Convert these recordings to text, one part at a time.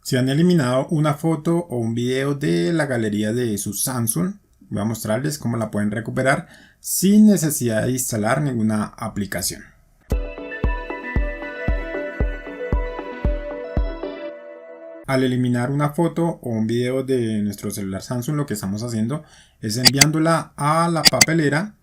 Si han eliminado una foto o un video de la galería de su Samsung, voy a mostrarles cómo la pueden recuperar sin necesidad de instalar ninguna aplicación. Al eliminar una foto o un video de nuestro celular Samsung, lo que estamos haciendo es enviándola a la papelera,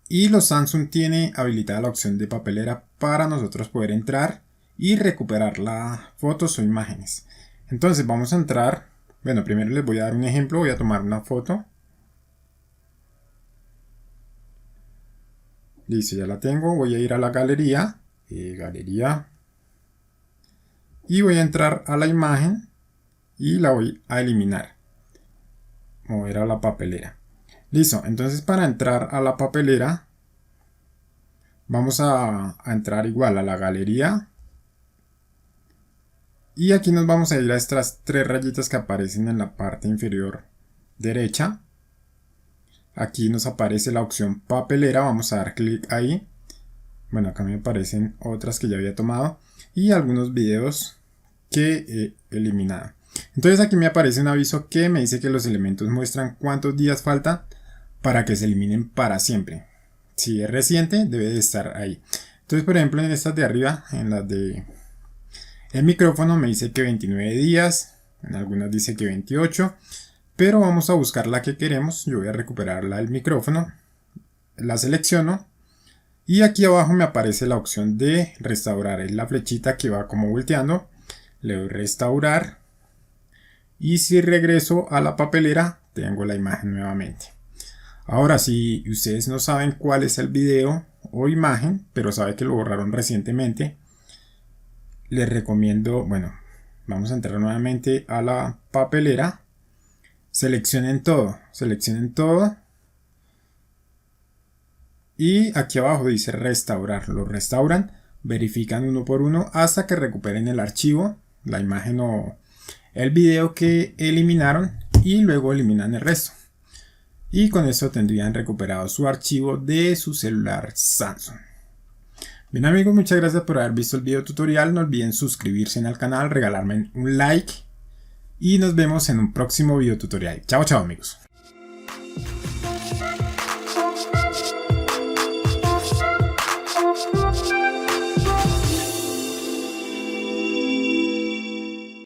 y los Samsung tiene habilitada la opción de papelera para nosotros poder entrar y recuperar las fotos o imágenes. Entonces vamos a entrar. Bueno, primero les voy a dar un ejemplo. Voy a tomar una foto. Listo, ya la tengo. Voy a ir a la galería. Galería. Y voy a entrar a la imagen y la voy a eliminar. Mover a la papelera. Listo, entonces para entrar a la papelera vamos a entrar igual a la galería. Y aquí nos vamos a ir a estas tres rayitas que aparecen en la parte inferior derecha. Aquí nos aparece la opción papelera, vamos a dar clic ahí. Bueno, acá me aparecen otras que ya había tomado y algunos videos que he eliminado. Entonces aquí me aparece un aviso que me dice que los elementos muestran cuántos días falta para que se eliminen para siempre. Si es reciente, debe de estar ahí. Entonces, por ejemplo, en estas de arriba, en las de el micrófono, me dice que 29 días, en algunas dice que 28, pero vamos a buscar la que queremos. Yo voy a recuperar la del micrófono, la selecciono y aquí abajo me aparece la opción de restaurar. Es la flechita que va como volteando, le doy restaurar y si regreso a la papelera tengo la imagen nuevamente. Ahora, si ustedes no saben cuál es el video o imagen, pero saben que lo borraron recientemente, les recomiendo, bueno, vamos a entrar nuevamente a la papelera, seleccionen todo y aquí abajo dice restaurar, lo restauran, verifican uno por uno hasta que recuperen el archivo, la imagen o el video que eliminaron y luego eliminan el resto. Y con eso tendrían recuperado su archivo de su celular Samsung. Bien amigos, muchas gracias por haber visto el video tutorial. No olviden suscribirse al canal, regalarme un like y nos vemos en un próximo video tutorial. Chao, chao amigos.